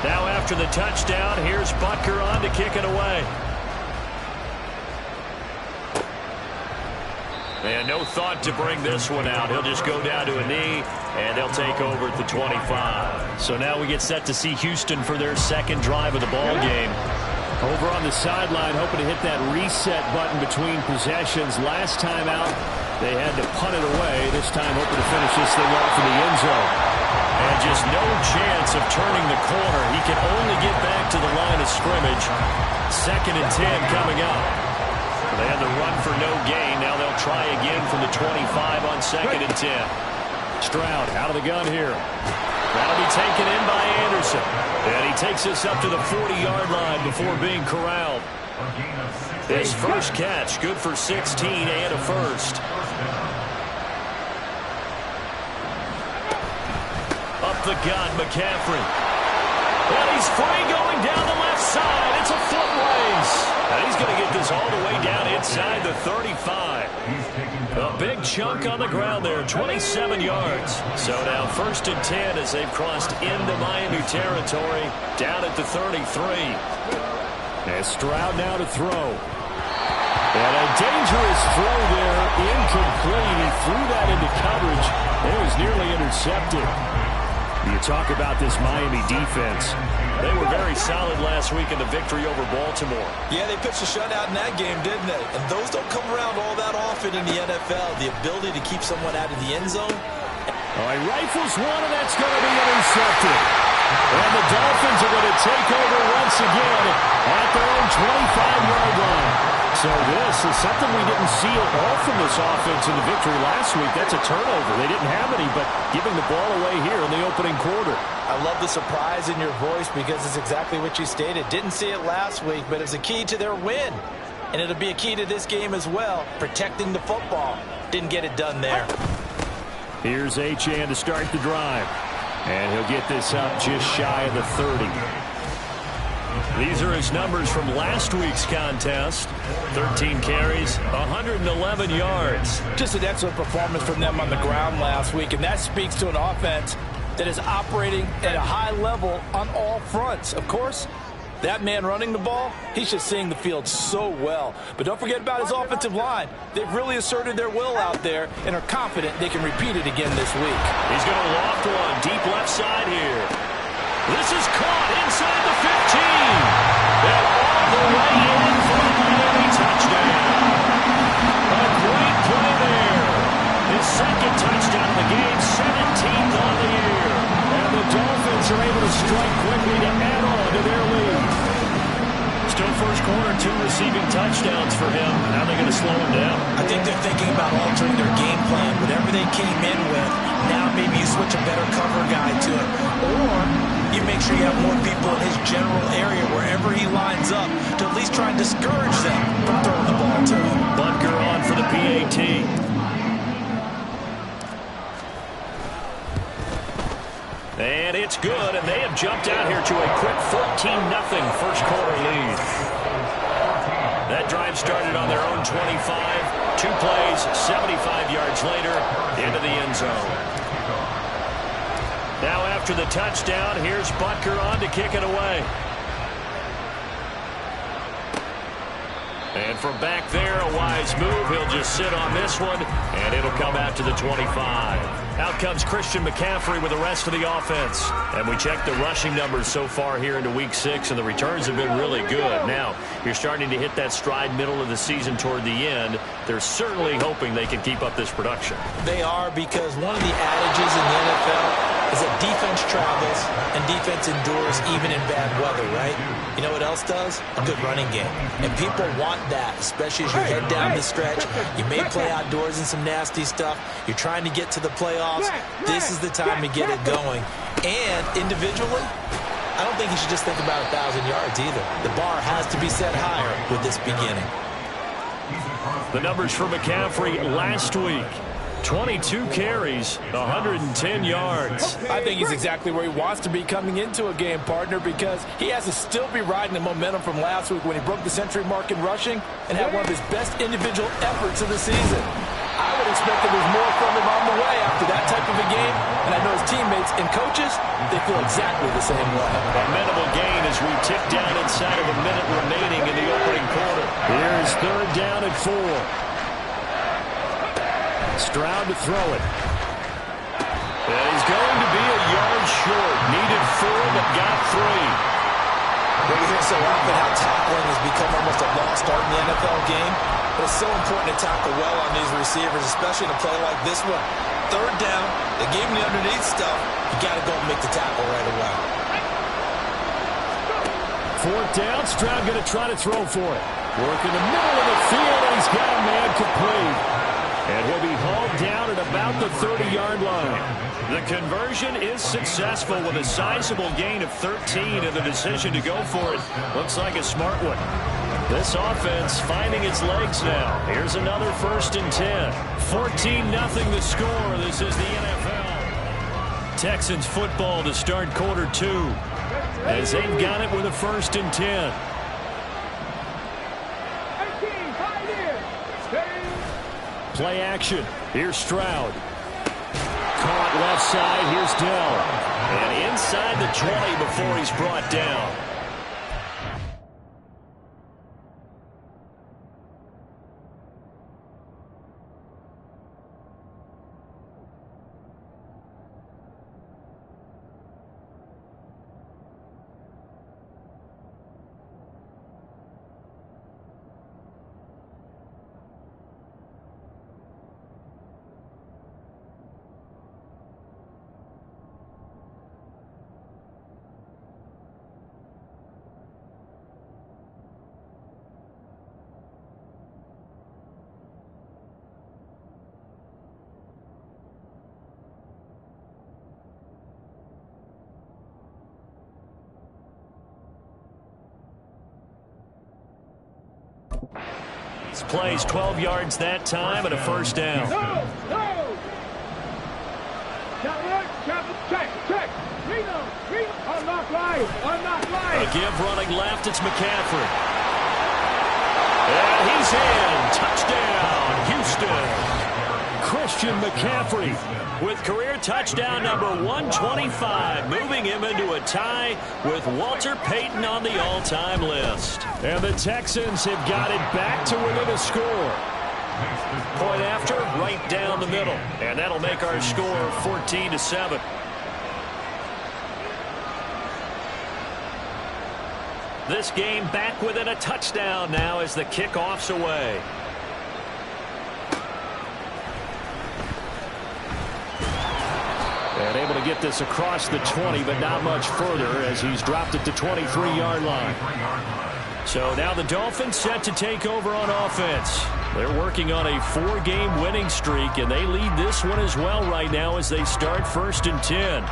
Now after the touchdown, here's Butker on to kick it away. And no thought to bring this one out. He'll just go down to a knee, and they'll take over at the 25. So now we get set to see Houston for their second drive of the ball game. Over on the sideline, hoping to hit that reset button between possessions. Last time out, they had to punt it away. This time hoping to finish this thing off in the end zone. And just no chance of turning the corner. He can only get back to the line of scrimmage. 2nd and 10 coming up. They had the run for no gain. Now they'll try again from the 25 on 2nd and 10. Stroud out of the gun here. That'll be taken in by Anderson. And he takes us up to the 40-yard line before being corralled. His first catch, good for 16 and a first. Up the gun, McCaffrey. And he's free going down the left side. It's a foot race. And he's going to get this all the way down inside the 35. A big chunk on the ground there, 27 yards. So now 1st and 10 as they've crossed into Miami territory, down at the 33. And Stroud now to throw. And a dangerous throw there, incomplete. He threw that into coverage. It was nearly intercepted. You talk about this Miami defense. They were very solid last week in the victory over Baltimore. Yeah, they pitched a shutout in that game, didn't they? And those don't come around all that often in the NFL. The ability to keep someone out of the end zone. All right, rifles one, and that's going to be intercepted. And the Dolphins are going to take over once again at their own 25-yard line. So this is something we didn't see at all from this offense in the victory last week. That's a turnover. They didn't have any, but giving the ball away here in the opening quarter. I love the surprise in your voice because it's exactly what you stated. Didn't see it last week, but it's a key to their win. And it'll be a key to this game as well, protecting the football. Didn't get it done there. Here's Achane to start the drive. And he'll get this up just shy of the 30. These are his numbers from last week's contest. 13 carries, 111 yards. Just an excellent performance from them on the ground last week, and that speaks to an offense that is operating at a high level on all fronts. Of course, that man running the ball, he's just seeing the field so well. But don't forget about his offensive line. They've really asserted their will out there and are confident they can repeat it again this week. He's going to loft one deep left side here. This is caught inside the 15. And all the way in for a Miami touchdown. A great play there. His 2nd touchdown of the game, 17th on the year. And the Dolphins are able to strike quickly to add on to their lead. Still first quarter, 2 receiving touchdowns for him. How are they going to slow him down? I think they're thinking about altering their game plan. Whatever they came in with, now maybe you switch a better cover guy to it. Or you make sure you have more people in his general area wherever he lines up to at least try and discourage them from throwing the ball to him. Butker on for the PAT. And it's good, and they have jumped out here to a quick 14-0 first quarter lead. That drive started on their own 25. 2 plays, 75 yards later, into the end zone. Now after the touchdown, here's Butker on to kick it away. And from back there, a wise move. He'll just sit on this one, and it'll come out to the 25. Out comes Christian McCaffrey with the rest of the offense. And we check the rushing numbers so far here into Week 6, and the returns have been really good. Now, you're starting to hit that stride middle of the season toward the end. They're certainly hoping they can keep up this production. They are, because one of the adages in the NFL is that defense travels and defense endures even in bad weather, right? You know what else does? A good running game. And people want that, especially as you head down the stretch. You may play outdoors in some nasty stuff. You're trying to get to the playoffs. This is the time to get it going. And individually, I don't think you should just think about 1,000 yards either. The bar has to be set higher with this beginning. The numbers for McCaffrey last week. 22 carries, 110 yards. I think he's exactly where he wants to be coming into a game, partner, because he has to still be riding the momentum from last week when he broke the century mark in rushing and had one of his best individual efforts of the season. I would expect that there's more from him on the way after that type of a game. And I know his teammates and coaches, they feel exactly the same way. A minimal gain as we tick down inside of a minute remaining in the opening quarter. Here's third down and 4. Stroud to throw it. And he's going to be a yard short. Needed 4, but got 3. We hear so often how tackling has become almost a lost art in the NFL game. But it's so important to tackle well on these receivers, especially in a play like this one. Third down, they gave him the underneath stuff. You got to go and make the tackle right away. Fourth down, Stroud going to try to throw for it. Work in the middle of the field, and he's got a man complete. And he'll be hauled down at about the 30-yard line. The conversion is successful with a sizable gain of 13, and the decision to go for it looks like a smart one. This offense finding its legs now. Here's another 1st and 10. 14-0 the score. This is the NFL. Texans football to start quarter 2 as they've got it with a 1st and 10. Play action. Here's Stroud. Caught left side. Here's Dell. And inside the 20 before he's brought down. This plays 12 yards that time and a 1st down. A give running left, it's McCaffrey. And he's in. Touchdown, Houston. Christian McCaffrey with career touchdown number 125, moving him into a tie with Walter Payton on the all-time list. And the Texans have got it back to within a score. Point after, right down the middle. And that'll make our score 14-7. This game back within a touchdown now as the kickoff's away. And able to get this across the 20, but not much further as he's dropped it to 23-yard line. So now the Dolphins set to take over on offense. They're working on a 4-game winning streak, and they lead this one as well right now as they start 1st and 10.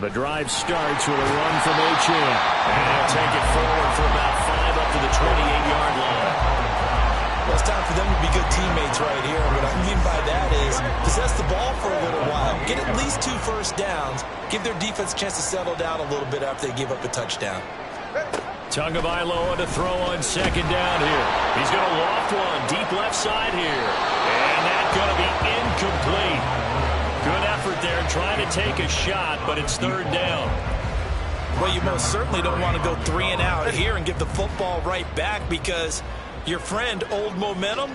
The drive starts with a run from Achane. And he'll take it forward for about 5 up to the 28-yard line. Well, it's time for them to be good teammates right here. What I mean by that is possess the ball for a little while. Get at least 2 first downs. Give their defense a chance to settle down a little bit after they give up a touchdown. Tagovailoa to throw on 2nd down here. He's going to loft one deep left side here. And that's going to be incomplete. Good effort there trying to take a shot, but it's 3rd down. Well, you most certainly don't want to go 3 and out here and give the football right back because your friend, Old Momentum,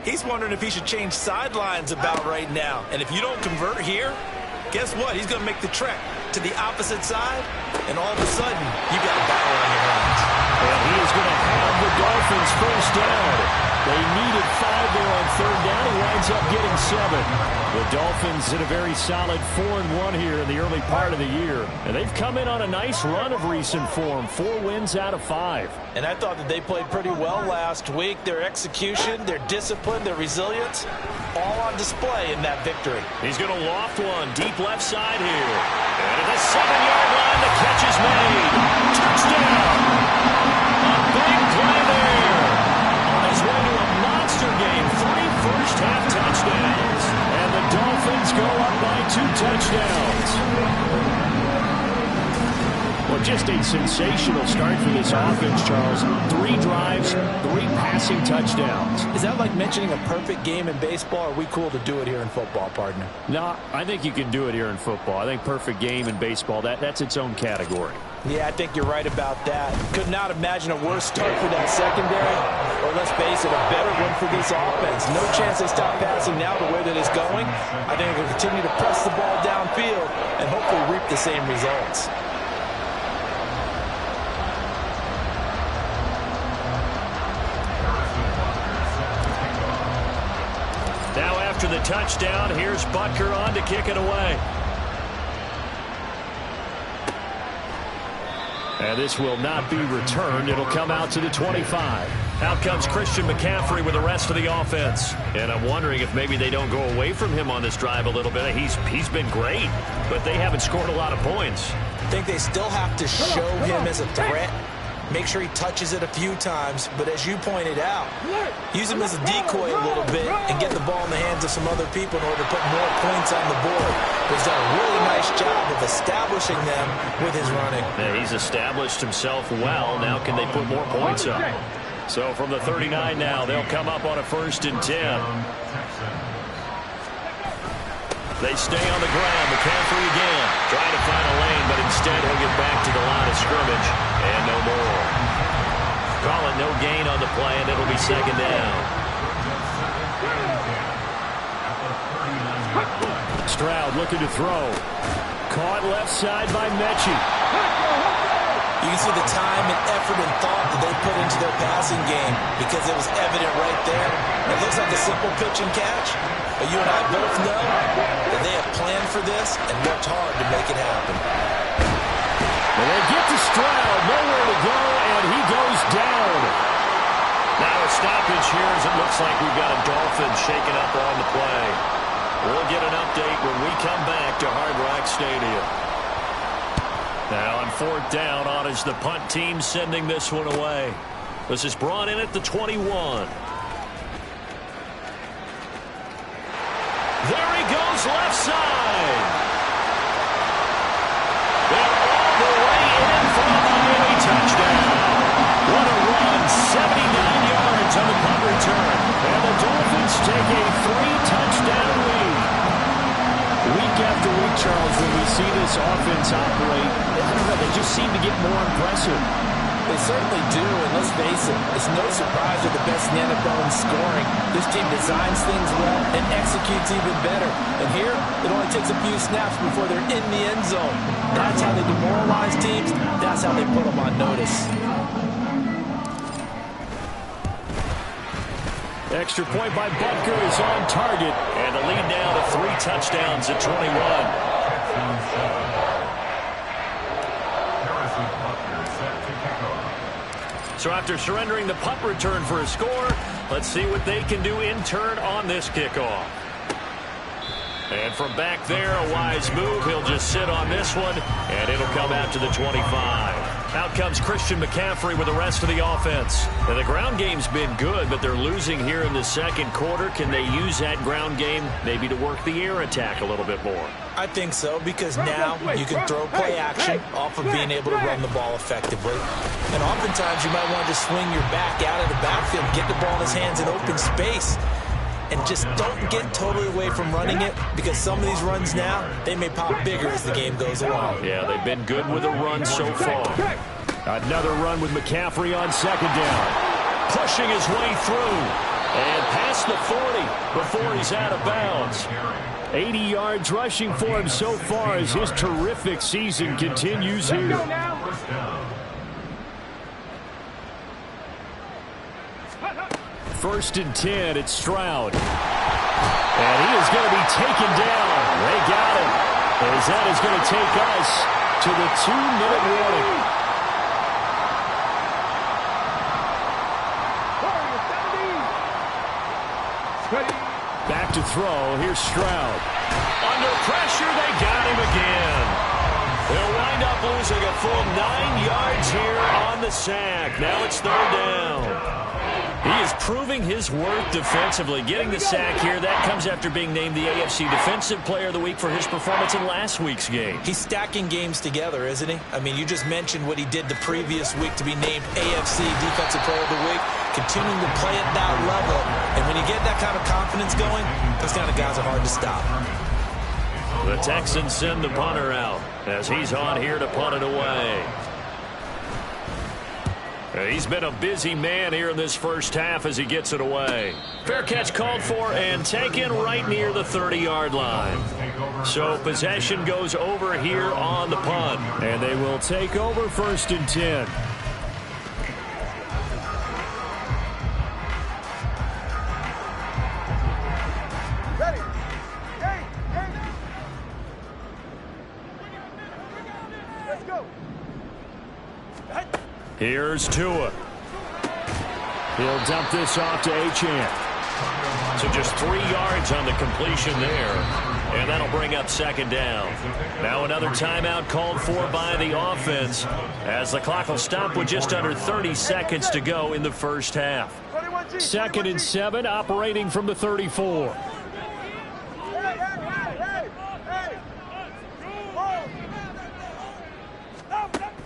he's wondering if he should change sidelines about right now. And if you don't convert here, guess what? He's going to make the trek to the opposite side, and all of a sudden, you got a battle on your hands. And he is going to have the Dolphins first down. They needed 5 there on third down. He winds up getting 7. The Dolphins in a very solid 4-1 here in the early part of the year. And they've come in on a nice run of recent form. 4 wins out of 5. And I thought that they played pretty well last week. Their execution, their discipline, their resilience, all on display in that victory. He's going to loft one deep left side here. And at the 7-yard line, the catch is made. Touchdown. A big play there. On his way to a monster game. 3 first-half touchdowns. And the Dolphins go up by 2 touchdowns. Well, just a sensational start for this offense, Charles. 3 drives, 3 passing touchdowns. Is that like mentioning a perfect game in baseball? Or are we cool to do it here in football, partner? No, I think you can do it here in football. I think perfect game in baseball, that's its own category. Yeah, I think you're right about that. Could not imagine a worse start for that secondary. Or let's face it, a better one for this offense. No chance they stop passing now the way that it's going. I think they'll continue to press the ball downfield and hopefully reap the same results. Now after the touchdown, here's Butker on to kick it away. And this will not be returned. It'll come out to the 25. Out comes Christian McCaffrey with the rest of the offense. And I'm wondering if maybe they don't go away from him on this drive a little bit. He's been great, but they haven't scored a lot of points. I think they still have to show him as a threat. Make sure he touches it a few times, but as you pointed out, use him as a decoy a little bit and get the ball in the hands of some other people in order to put more points on the board. He's done a really nice job of establishing them with his running. Yeah, he's established himself well. Now can they put more points up? So from the 39 now, they'll come up on a 1st and 10. They stay on the ground. McCaffrey again. Trying to find a lane, but instead he'll get back to the line of scrimmage. And no more. Call it no gain on the play, and it'll be 2nd down. Stroud looking to throw. Caught left side by Mechie. You can see the time and effort and thought that they put into their passing game because it was evident right there. It looks like a simple pitch and catch, but you and I both know that they have planned for this and worked hard to make it happen. And they get to Stroud, nowhere to go, and he goes down. Now a stoppage here as it looks like we've got a Dolphin shaken up on the play. We'll get an update when we come back to Hard Rock Stadium. Now on 4th down, on is the punt team sending this one away. This is brought in at the 21. There he goes, left side. They're all the way in for a Miami touchdown. What a run, 79 yards on the punt return. And the Dolphins take a 3-touchdown lead. Week after week, Charles, when we see this offense operate, I don't know, they just seem to get more impressive. They certainly do, and let's face it, it's no surprise they're the best in the NFL in scoring. This team designs things well and executes even better. And here, it only takes a few snaps before they're in the end zone. That's how they demoralize teams. That's how they put them on notice. Extra point by Butker is on target. And the lead now to 3 touchdowns at 21. So after surrendering the punt return for a score, let's see what they can do in turn on this kickoff. And from back there, a wise move. He'll just sit on this one, and it'll come out to the 25. Out comes Christian McCaffrey with the rest of the offense. And the ground game's been good, but they're losing here in the 2nd quarter. Can they use that ground game maybe to work the air attack a little bit more? I think so, because now you can throw play action off of being able to run the ball effectively. And oftentimes you might want to just swing your back out of the backfield, get the ball in his hands in open space. And just don't get totally away from running it, because some of these runs now, they may pop bigger as the game goes along. Yeah, they've been good with a run so far. Another run with McCaffrey on 2nd down. Pushing his way through. And past the 40 before he's out of bounds. 80 yards rushing for him so far as his terrific season continues here. 1st and 10. It's Stroud. And he is going to be taken down. They got him. As that is going to take us to the 2-minute warning. Back to throw. Here's Stroud. Under pressure, they got him again. They'll wind up losing a full 9 yards here on the sack. Now it's 3rd down. He is proving his worth defensively. Getting the sack here, that comes after being named the AFC Defensive Player of the Week for his performance in last week's game. He's stacking games together, isn't he? I mean, you just mentioned what he did the previous week to be named AFC Defensive Player of the Week, continuing to play at that level. And when you get that kind of confidence going, those kind of guys are hard to stop. The Texans send the punter out as he's on here to punt it away. He's been a busy man here in this first half as he gets it away. Fair catch called for and taken right near the 30-yard line. So possession goes over here on the punt. And they will take over 1st and 10. Here's Tua. He'll dump this off to Achane. So just 3 yards on the completion there. And that'll bring up 2nd down. Now another timeout called for by the offense as the clock will stop with just under 30 seconds to go in the first half. 2nd and 7, operating from the 34.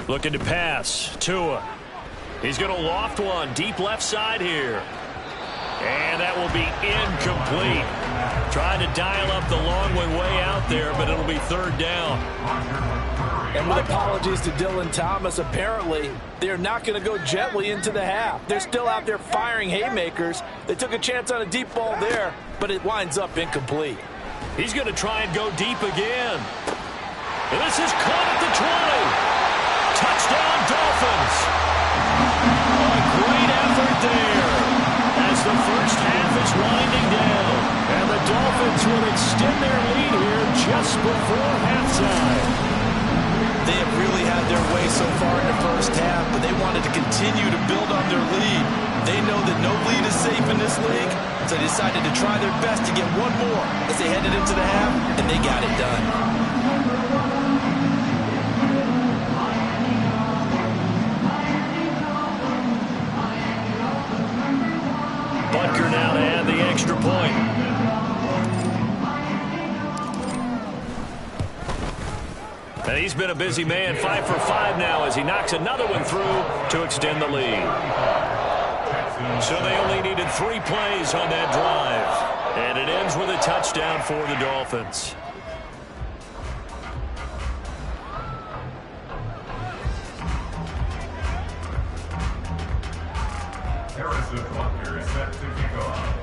Looking to pass. Tua. He's going to loft one deep left side here. And that will be incomplete. Trying to dial up the long one way out there, but it'll be 3rd down. And with apologies to Dylan Thomas, apparently they're not going to go gently into the half. They're still out there firing haymakers. They took a chance on a deep ball there, but it winds up incomplete. He's going to try and go deep again. And this is caught at the 20. Touchdown, Dolphins. A great effort there as the first half is winding down. And the Dolphins will extend their lead here just before halftime. They have really had their way so far in the first half, but they wanted to continue to build on their lead. They know that no lead is safe in this league, so they decided to try their best to get one more as they headed into the half, and they got it done. Butker now to add the extra point. And he's been a busy man, 5 for 5 now as he knocks another one through to extend the lead. So they only needed 3 plays on that drive. And it ends with a touchdown for the Dolphins. Set to kick off.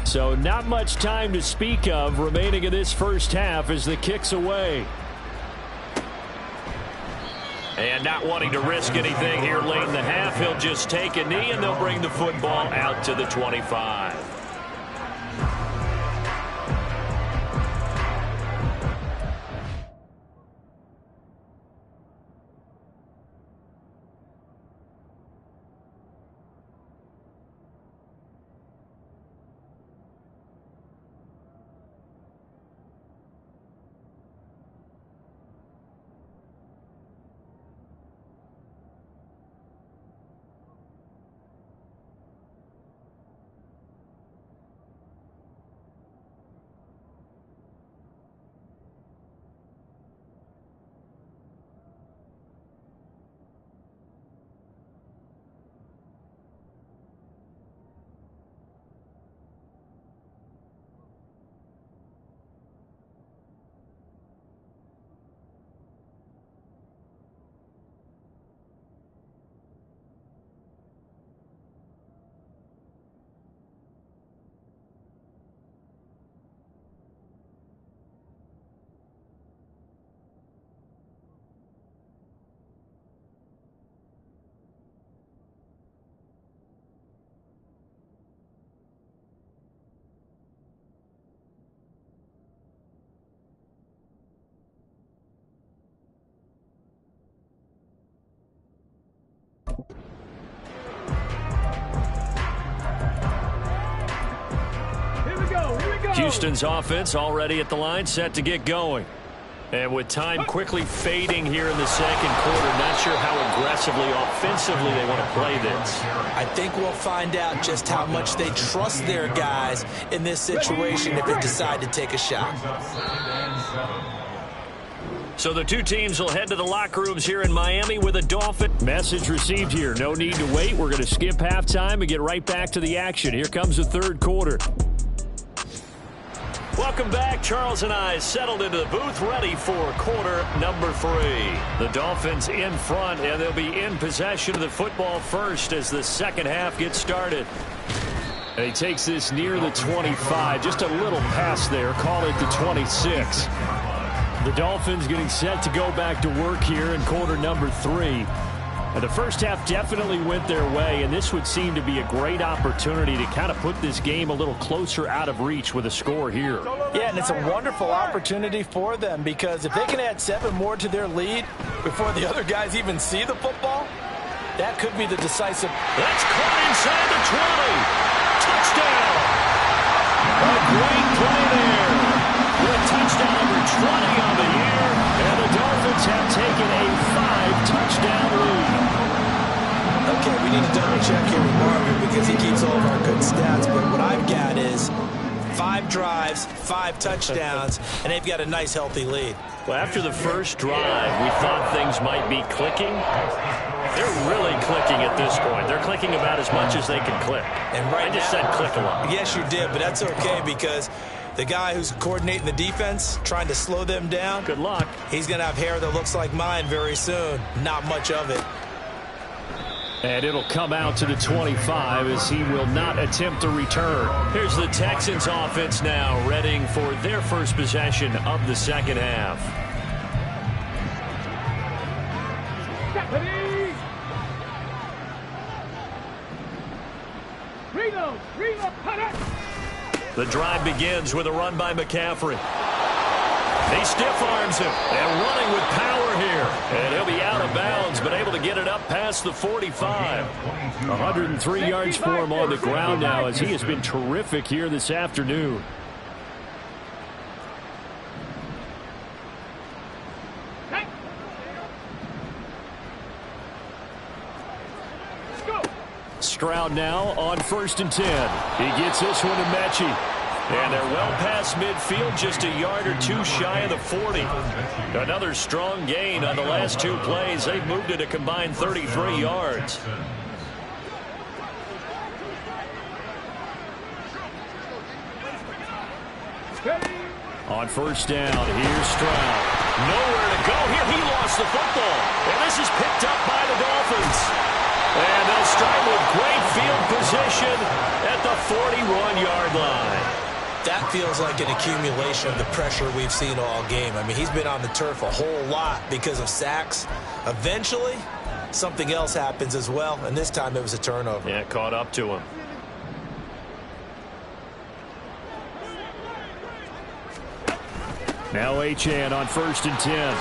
So not much time to speak of remaining in this first half as the kick's away. And not wanting to risk anything here late in the half, he'll just take a knee and they'll bring the football out to the 25. Houston's offense already at the line, set to get going. And with time quickly fading here in the second quarter, not sure how aggressively, offensively they want to play this. I think we'll find out just how much they trust their guys in this situation if they decide to take a shot. So the two teams will head to the locker rooms here in Miami with a Dolphin. Message received here. No need to wait. We're going to skip halftime and get right back to the action. Here comes the third quarter. Welcome back. Charles and I settled into the booth, ready for quarter number 3. The Dolphins in front, and they'll be in possession of the football first as the second half gets started. And he takes this near the 25, just a little past there, call it the 26. The Dolphins getting set to go back to work here in quarter number 3. And the first half definitely went their way, and this would seem to be a great opportunity to kind of put this game a little closer out of reach with a score here. Yeah, and it's a wonderful opportunity for them because if they can add 7 more to their lead before the other guys even see the football, that could be the decisive. That's caught inside the 20. Touchdown. A great play there. With touchdown number 20 on the year, and the Dolphins have taken a 5-touchdown lead. Okay, we need to double check here with Marvin because he keeps all of our good stats, but what I've got is 5 drives, 5 touchdowns, and they've got a nice healthy lead. Well, after the first drive, we thought things might be clicking. They're really clicking at this point. They're clicking about as much as they can click. And right I just said click a lot. Yes, you did, but that's okay because the guy who's coordinating the defense, trying to slow them down. Good luck. He's going to have hair that looks like mine very soon. Not much of it. And it'll come out to the 25 as he will not attempt to return. Here's the Texans offense now, readying for their first possession of the second half. The drive begins with a run by McCaffrey. He stiff arms him and running with power here. And he'll be out of bounds, but able to get it up past the 45. 103 yards for him on the ground now as he has been terrific here this afternoon. Stroud now on 1st and 10. He gets this one to Mechie. And they're well past midfield, just a yard or 2 shy of the 40. Another strong gain on the last 2 plays. They've moved it a combined 33 yards. On 1st down, here's Stroud. Nowhere to go here. He lost the football. And this is picked up by the Dolphins. And they'll start with great field position at the 41-yard line. That feels like an accumulation of the pressure we've seen all game. I mean, he's been on the turf a whole lot because of sacks. Eventually, something else happens as well, and this time it was a turnover. Yeah, caught up to him. Now Achane on 1st and 10.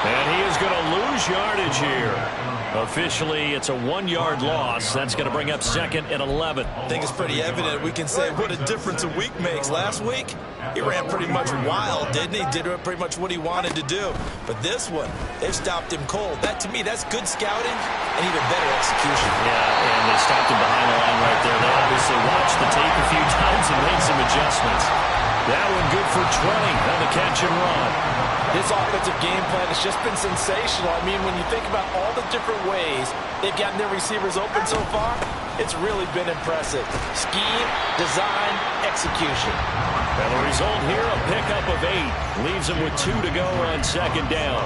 And he is going to lose yardage here. Officially, it's a 1-yard loss. That's going to bring up 2nd and 11. I think it's pretty evident. We can say what a difference a week makes. Last week, he ran pretty much wild, didn't he? Did pretty much what he wanted to do. But this one, they've stopped him cold. That, to me, that's good scouting and even better execution. Yeah, and they stopped him behind the line right there. They obviously watched the tape a few times and made some adjustments. That one good for 20 on the catch and run. This offensive game plan has just been sensational. I mean, when you think about all the different ways they've gotten their receivers open so far, it's really been impressive. Scheme, design, execution. And the result here, a pickup of 8. Leaves them with 2 to go on 2nd down.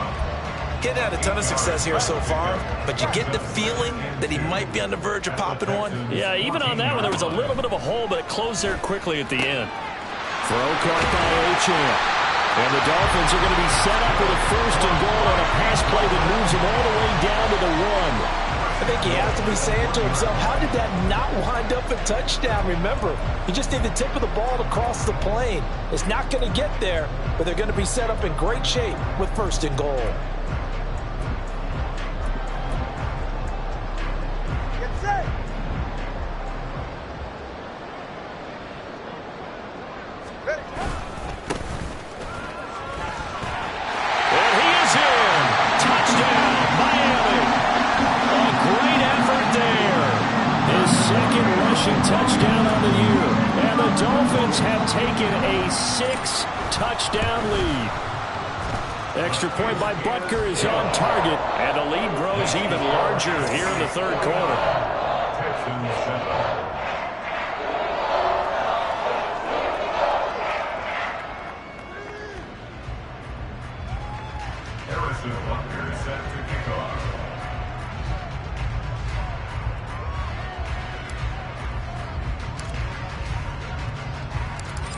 Getting had a ton of success here so far, but you get the feeling that he might be on the verge of popping one. Yeah, even on that one, there was a little bit of a hole, but it closed there quickly at the end. Throw caught by Achane. And the Dolphins are going to be set up with a 1st and goal on a pass play that moves them all the way down to the 1. I think he has to be saying to himself, how did that not wind up a touchdown? Remember, you just need the tip of the ball to cross the plane. It's not going to get there, but they're going to be set up in great shape with 1st and goal. touchdown on the year. And the Dolphins have taken a 6-touchdown lead. Extra point by Butker is on target. And the lead grows even larger here in the third quarter.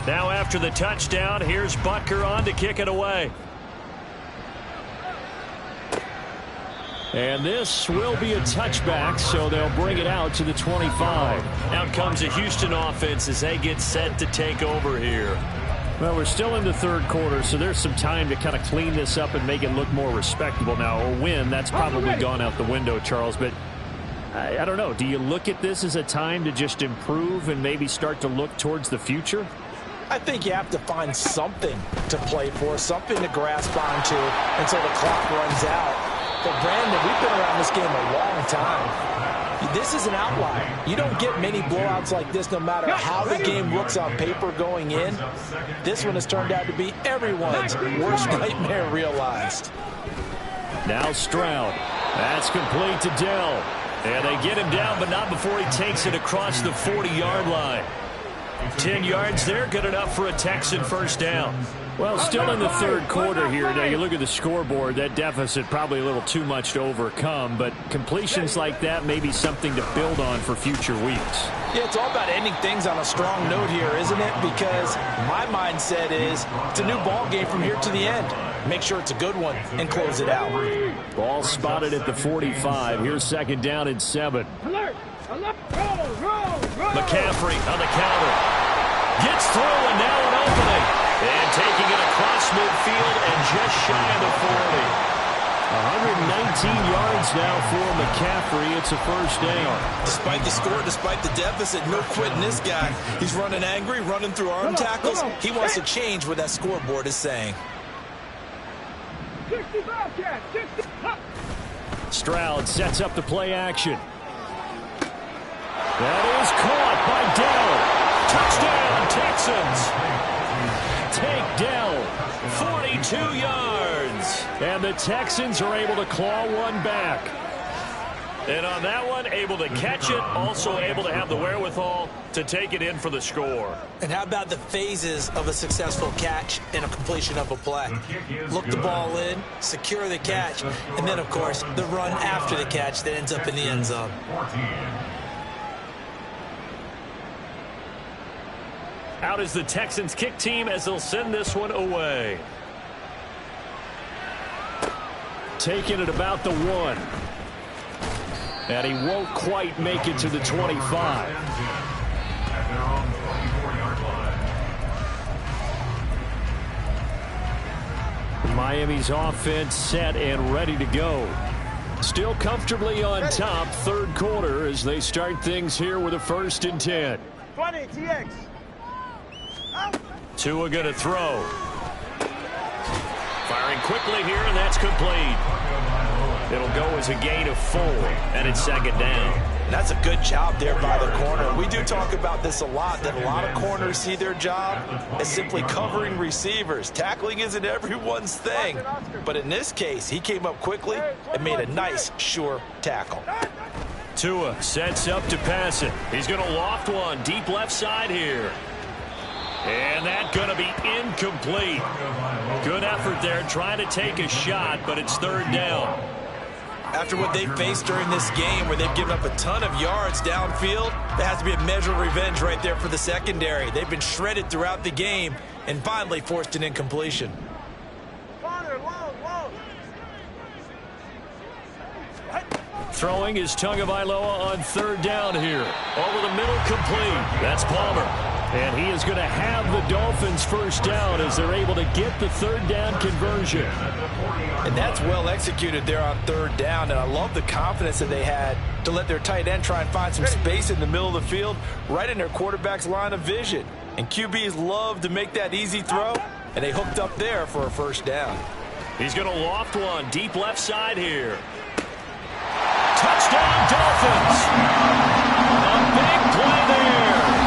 Now after the touchdown, here's Butker on to kick it away. And this will be a touchback, so they'll bring it out to the 25. Out comes a Houston offense as they get set to take over here. Well, we're still in the third quarter, so there's some time to kind of clean this up and make it look more respectable. Now, a win, that's probably gone out the window, Charles, but I don't know. Do you look at this as a time to just improve and maybe start to look towards the future? I think you have to find something to play for, something to grasp onto until the clock runs out. But, Brandon, we've been around this game a long time. This is an outlier. You don't get many blowouts like this no matter how the game looks on paper going in. This one has turned out to be everyone's worst nightmare realized. Now Stroud. That's complete to Dell. And they get him down, but not before he takes it across the 40-yard line. 10 yards there, good enough for a Texan first down. Well, still in the third quarter here. Now, you look at the scoreboard, that deficit probably a little too much to overcome, but completions like that may be something to build on for future weeks. Yeah, it's all about ending things on a strong note here, isn't it? Because my mindset is it's a new ball game from here to the end. Make sure it's a good one and close it out. Ball spotted at the 45. Here's second down and 7. Alert! Alert! Roll! McCaffrey on the counter. Gets through and now an opening. And taking it across midfield and just shy of the 40. 119 yards now for McCaffrey. It's a first down. Despite the score, despite the deficit, no quitting this guy. He's running angry, running through arm tackles. He wants to change what that scoreboard is saying. 65, Cat. 60. Stroud sets up the play action. That is caught by Dell. Touchdown, Texans. Take Dell, 42 yards. And the Texans are able to claw one back. And on that one, able to catch it, also able to have the wherewithal to take it in for the score. And how about the phases of a successful catch and a completion of a play? Look the ball in, secure the catch, and then, of course, the run after the catch that ends up in the end zone. Out is the Texans kick team as they'll send this one away. Taking it about the 1. And he won't quite make it to the 25. Miami's offense set and ready to go. Still comfortably on top, third quarter as they start things here with a 1st and 10. 20, TX. Tua going to throw. Firing quickly here, and that's complete. It'll go as a gain of 4, and it's second down. That's a good job there by the corner. We do talk about this a lot, that a lot of corners see their job as simply covering receivers. Tackling isn't everyone's thing. But in this case, he came up quickly and made a nice, sure tackle. Tua sets up to pass it. He's going to loft one deep left side here. And that's going to be incomplete. Good effort there trying to take a shot, but it's third down. After what they've faced during this game where they've given up a ton of yards downfield, there has to be a measure of revenge right there for the secondary. They've been shredded throughout the game and finally forced an incompletion. Throwing is Tagovailoa on third down here. Over the middle, complete. That's Palmer. And he is going to have the Dolphins first down as they're able to get the third down conversion. And that's well executed there on third down. And I love the confidence that they had to let their tight end try and find some space in the middle of the field, right in their quarterback's line of vision. And QBs love to make that easy throw, and they hooked up there for a first down. He's going to loft one deep left side here. Touchdown, Dolphins! A big play there.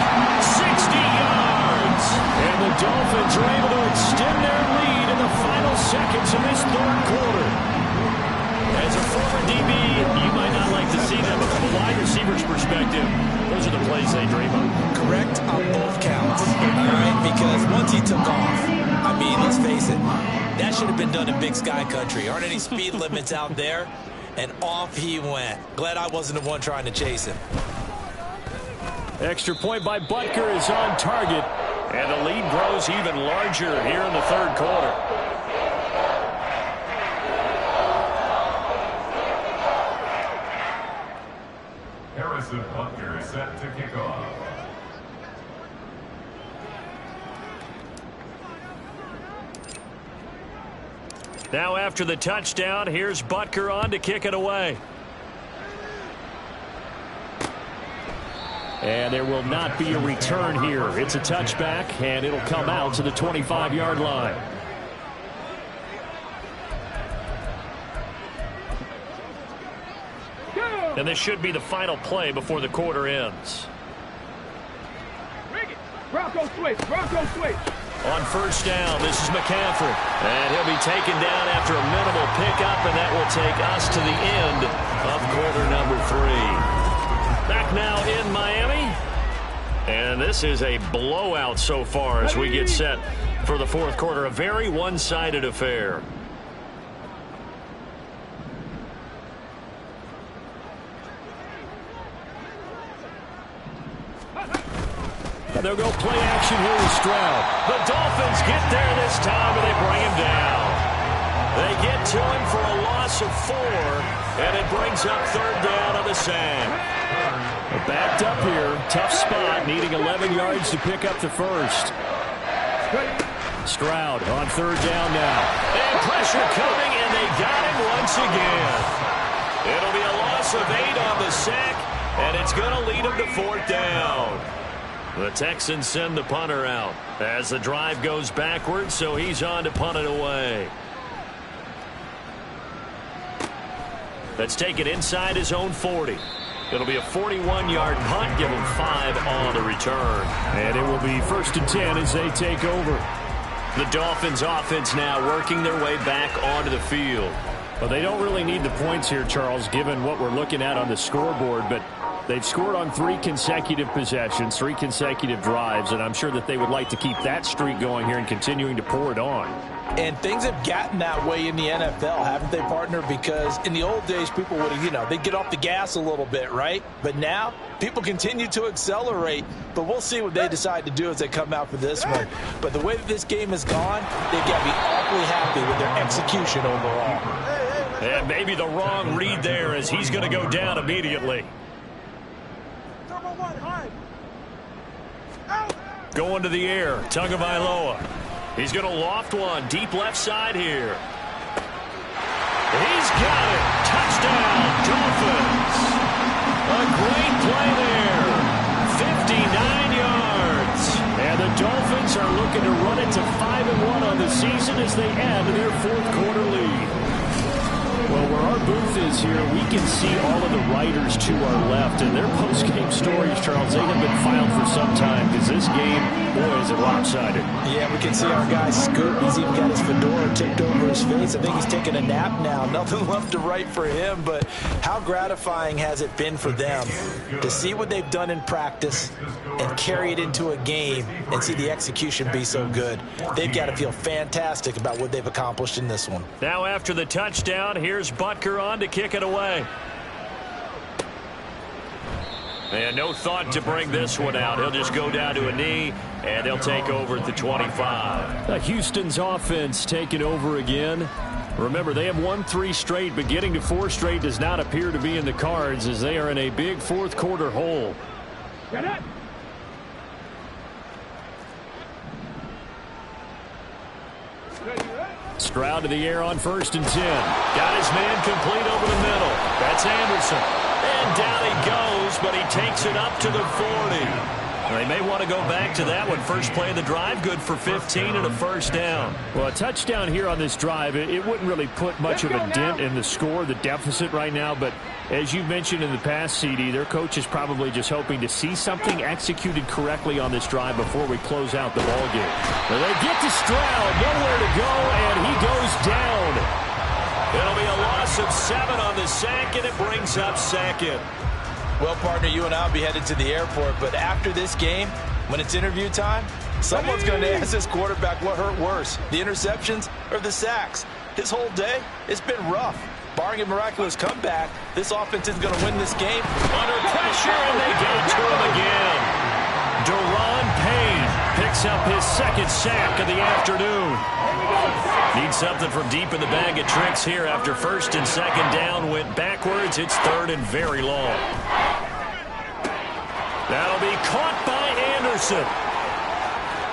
All right, because once he took off, I mean, let's face it, that should have been done in Big Sky Country. Aren't any speed limits out there? And off he went. Glad I wasn't the one trying to chase him. Extra point by Butker is on target. And the lead grows even larger here in the third quarter. Harrison Butker is set to kick off. Now after the touchdown, here's Butker on to kick it away. And there will not be a return here. It's a touchback, and it'll come out to the 25-yard line. And this should be the final play before the quarter ends. Bronco switch, Bronco switch. On first down, this is McCaffrey. And he'll be taken down after a minimal pickup, and that will take us to the end of quarter number 3. Back now in Miami. And this is a blowout so far as we get set for the fourth quarter. A very one-sided affair. They'll go play action here with Stroud. The Dolphins get there this time, and they bring him down. They get to him for a loss of 4, and it brings up third down on the sack. Backed up here, tough spot, needing 11 yards to pick up the first. Stroud on third down now. And pressure coming, and they got him once again. It'll be a loss of 8 on the sack, and it's going to lead them to fourth down. The Texans send the punter out as the drive goes backwards, so he's on to punt it away. Let's take it inside his own 40. It'll be a 41-yard punt, give him 5 on the return. And it will be 1st and 10 as they take over. The Dolphins offense now working their way back onto the field. Well, they don't really need the points here, Charles, given what we're looking at on the scoreboard, but they've scored on 3 consecutive possessions, 3 consecutive drives, and I'm sure that they would like to keep that streak going here and continuing to pour it on. And things have gotten that way in the NFL, haven't they, partner? Because in the old days, people would have, they'd get off the gas a little bit, right? But now, people continue to accelerate. But we'll see what they decide to do as they come out for this one. But the way that this game has gone, they've got to be awfully happy with their execution overall. And maybe the wrong read there as he's going to go down immediately. Going to the air, Tagovailoa. He's going to loft one, deep left side here. He's got it. Touchdown, Dolphins. A great play there. 59 yards. And the Dolphins are looking to run it to 5-1 on the season as they add to their fourth quarter lead. Well, where our booth is here, we can see all of the writers to our left. And their post-game stories, Charles, they have been filed for some time because this game, boy, is it lopsided. Yeah, we can see our guy Scoop. He's even got his fedora tipped over his face. I think he's taking a nap now. Nothing left to write for him. But how gratifying has it been for them to see what they've done in practice and carry it into a game and see the execution be so good? They've got to feel fantastic about what they've accomplished in this one. Now after the touchdown, here's Butker on to kick it away. And no thought to bring this one out. He'll just go down to a knee, and they'll take over at the 25. Houston's offense taking over again. Remember, they have won 3 straight, but getting to 4 straight does not appear to be in the cards as they are in a big fourth quarter hole. Get it. Stroud to the air on 1st and 10. Got his man complete over the middle. That's Anderson. And down he goes, but he takes it up to the 40. They may want to go back to that one. First play of the drive, good for 15 and a first down. Well, a touchdown here on this drive, it wouldn't really put much of a dent in the score, the deficit right now. But as you mentioned in the past, CD, their coach is probably just hoping to see something executed correctly on this drive before we close out the ballgame. Well, they get to Stroud, nowhere to go, and he goes down. It'll be a loss of 7 on the sack, and it brings up second. Well, partner, you and I will be headed to the airport, but after this game, when it's interview time, Someone's going to ask this quarterback what hurt worse, the interceptions or the sacks. His whole day, it's been rough. Barring a miraculous comeback, this offense is going to win this game. Under pressure, and they get it to him again. Deron Payne picks up his second sack of the afternoon. Needs something from deep in the bag of tricks here after first and second down went backwards. It's third and very long. That'll be caught by Anderson.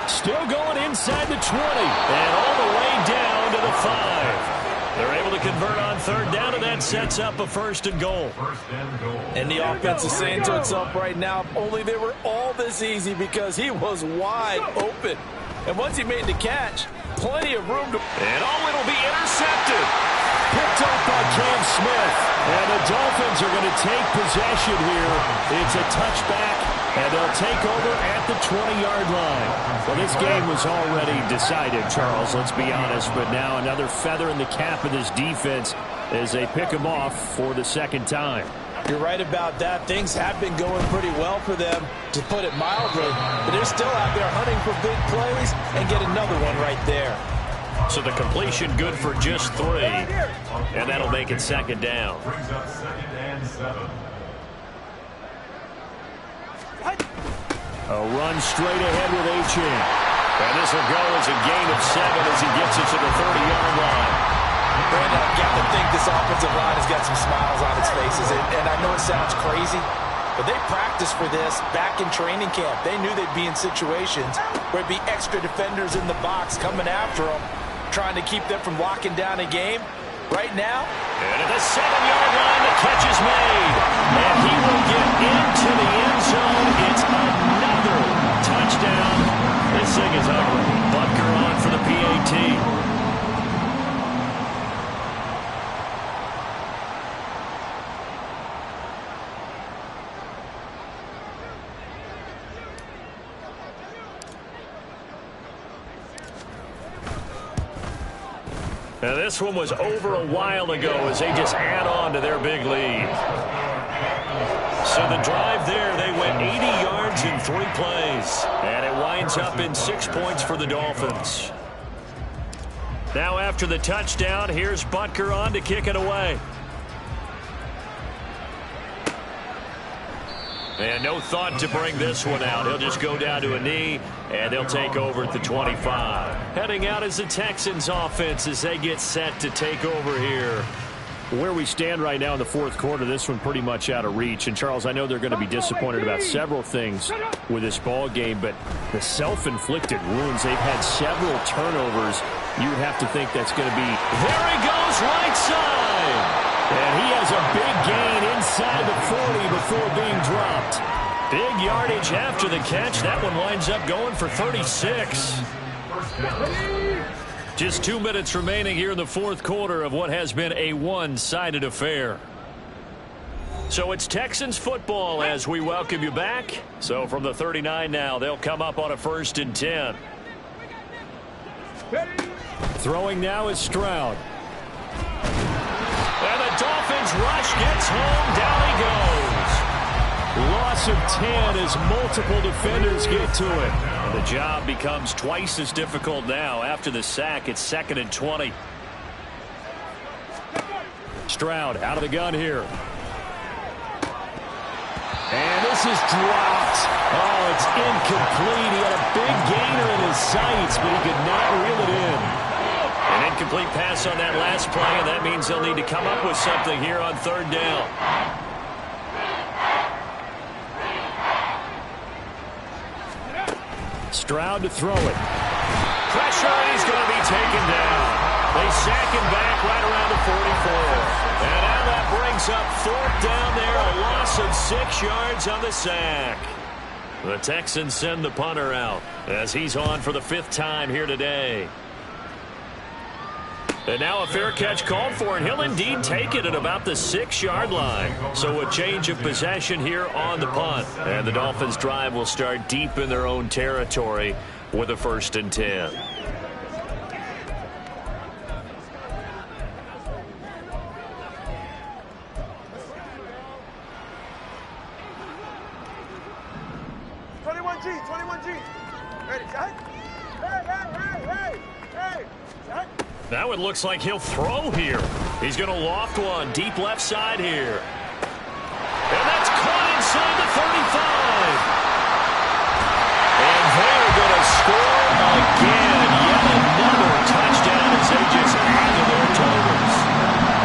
Still going inside the 20 and all the way down to the 5. They're able to convert on third down, and that sets up a first and goal. And the offense is saying to itself right now, if only they were all this easy, because he was wide open. And once he made the catch, plenty of room to... And it'll be intercepted. Picked up by Cam Smith. And the Dolphins are going to take possession here. It's a touchback, and they'll take over at the 20-yard line. Well, this game was already decided, Charles, let's be honest. But now another feather in the cap of this defense as they pick them off for the second time. You're right about that. Things have been going pretty well for them, to put it mildly. But they're still out there hunting for big plays, and get another one right there. So the completion good for just 3. And that'll make it second down. Brings up 2nd and 7. A run straight ahead with Achane. And this will go as a gain of 7 as he gets it to the 30-yard line. Brandon, I've got to think this offensive line has got some smiles on its faces. And I know it sounds crazy, but they practiced for this back in training camp. They knew they'd be in situations where it'd be extra defenders in the box coming after them, trying to keep them from locking down a game. Right now, and at the 7-yard line, the catch is made. And he will get into the end zone. It's another touchdown. This thing is ugly. Butker on for the PAT. Now this one was over a while ago as they just add on to their big lead. So the drive there, they went 80 yards in 3 plays. And it winds up in 6 points for the Dolphins. Now after the touchdown, here's Butker on to kick it away. And no thought to bring this one out. He'll just go down to a knee, and they'll take over at the 25. Heading out is the Texans offense as they get set to take over here. Where we stand right now in the fourth quarter, this one pretty much out of reach. And, Charles, I know they're going to be disappointed about several things with this ball game, but the self-inflicted wounds, they've had several turnovers. You would have to think that's going to be... There he goes, right side! And he has a big gain inside the 40 before being dropped. Big yardage after the catch. That one winds up going for 36. Just 2 minutes remaining here in the fourth quarter of what has been a one-sided affair. So it's Texans football as we welcome you back. So from the 39 now, they'll come up on a 1st and 10. Throwing now is Stroud. And the Dolphins rush gets home. Down he goes. Loss of 10 as multiple defenders get to it. And the job becomes twice as difficult now. After the sack, it's 2nd and 20. Stroud out of the gun here. And this is dropped. Oh, it's incomplete. He had a big gainer in his sights, but he could not reel it in. An incomplete pass on that last play, and that means they'll need to come up with something here on 3rd down. Stroud to throw it. Pressure, and he's going to be taken down. They sack him back right around the 44. And now that brings up 4th down there, a loss of 6 yards on the sack. The Texans send the punter out as he's on for the 5th time here today. And now a fair catch called for, and he'll indeed take it at about the 6-yard line. So a change of possession here on the punt. And the Dolphins' drive will start deep in their own territory with a 1st and 10. Now it looks like he'll throw here. He's going to loft one deep left side here. And that's caught inside the 35. And they're going to score again. Yet another touchdown as they just add to their totals.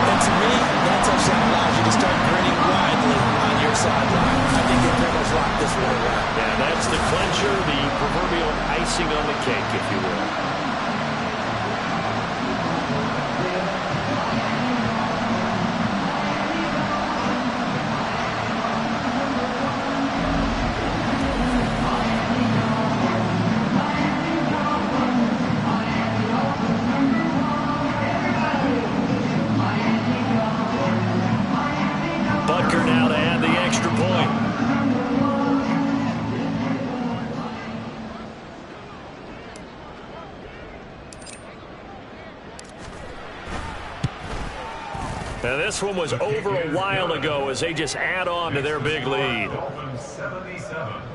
And to me, that touchdown allows you to start grinning widely on your sideline. I think they pretty much locked this one away. Yeah, that's the clincher, the proverbial icing on the cake, if you will. Butker now to add the extra point. Now this one was over a while ago as they just add on to their big lead.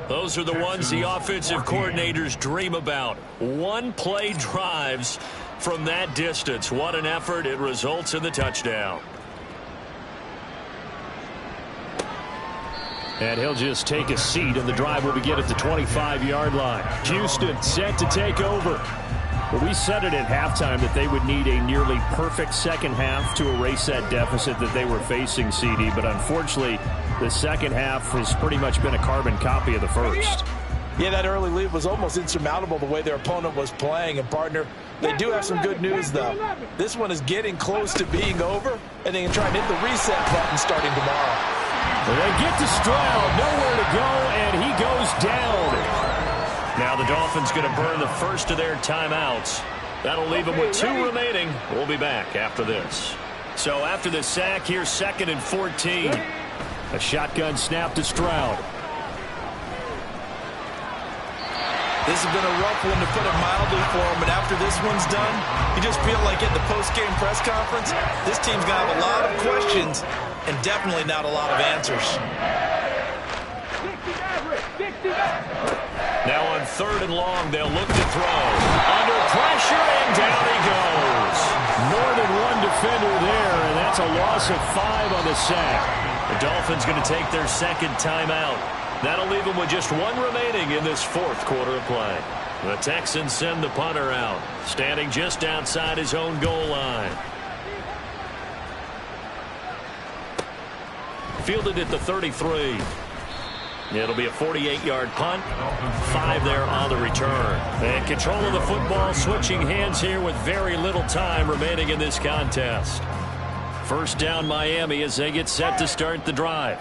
Those are the ones the offensive coordinators dream about. One-play drives from that distance. What an effort. It results in the touchdown. And he'll just take a seat, and the drive will begin at the 25-yard line. Houston set to take over. Well, we said it at halftime that they would need a nearly perfect second half to erase that deficit that they were facing, CD. But unfortunately, the second half has pretty much been a carbon copy of the first. Yeah, that early lead was almost insurmountable the way their opponent was playing. And, partner, they do have some good news, though. This one is getting close to being over, and they can try and hit the reset button starting tomorrow. Well, they get to Stroud, nowhere to go, and he goes down. Now the Dolphins going to burn the first of their timeouts. That'll leave them with 2 remaining. We'll be back after this. So after the sack, here's 2nd and 14. A shotgun snap to Stroud. This has been a rough one, to put it mildly, for him, but after this one's done, you just feel like at the post-game press conference, this team's going to have a lot of questions and definitely not a lot of answers. Now on 3rd and long, they'll look to throw. Under pressure, and down he goes. More than one defender there, and that's a loss of 5 on the sack. The Dolphins going to take their 2nd timeout. That'll leave them with just 1 remaining in this 4th quarter of play. The Texans send the punter out, standing just outside his own goal line. Fielded at the 33. It'll be a 48-yard punt. 5 there on the return. And control of the football switching hands here with very little time remaining in this contest. First down Miami as they get set to start the drive.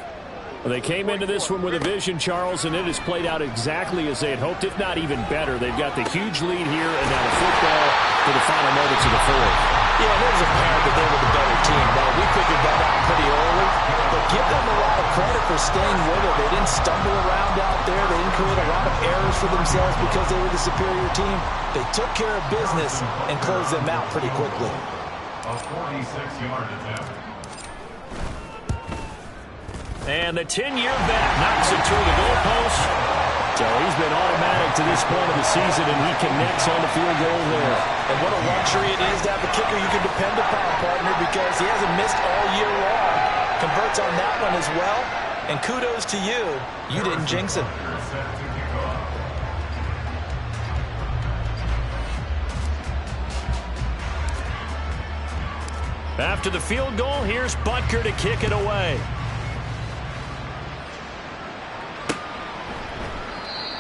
They came into this one with a vision, Charles, and it has played out exactly as they had hoped, if not even better. They've got the huge lead here, and now the football for the final moments of the 4th. Yeah, it was apparent that they were the better team. Now, we figured that out pretty early, but give them a lot of credit for staying with it. They didn't stumble around out there. They didn't create a lot of errors for themselves because they were the superior team. They took care of business and closed them out pretty quickly. A 46-yard attempt. And the 10-year back knocks it through the goalpost. So he's been automatic to this point of the season, and he connects on the field goal there. And what a luxury it is to have a kicker you can depend upon, partner, because he hasn't missed all year long. Converts on that one as well. And kudos to you. You didn't jinx it. After the field goal, here's Butker to kick it away.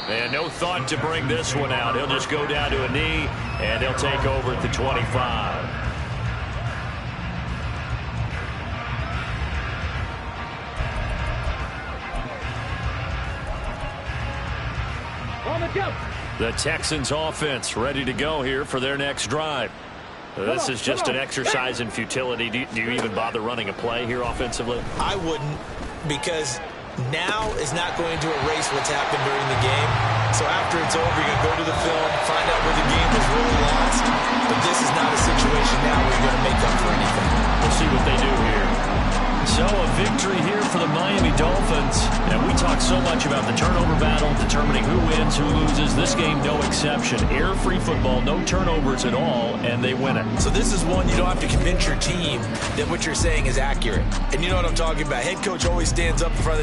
And no thought to bring this one out. He'll just go down to a knee, and he'll take over at the 25. The Texans offense ready to go here for their next drive. This is just an exercise in futility. Do you even bother running a play here offensively? I wouldn't, because now is not going to erase what's happened during the game. So after it's over, you're going to go to the film, find out where the game was really lost. But this is not a situation now where you're going to make up for anything. We'll see what they do here. So a victory here for the Miami Dolphins. And we talk so much about the turnover battle, determining who wins, who loses. This game, no exception. Air-free football, no turnovers at all, and they win it. So this is one you don't have to convince your team that what you're saying is accurate. And you know what I'm talking about. Head coach always stands up in front of the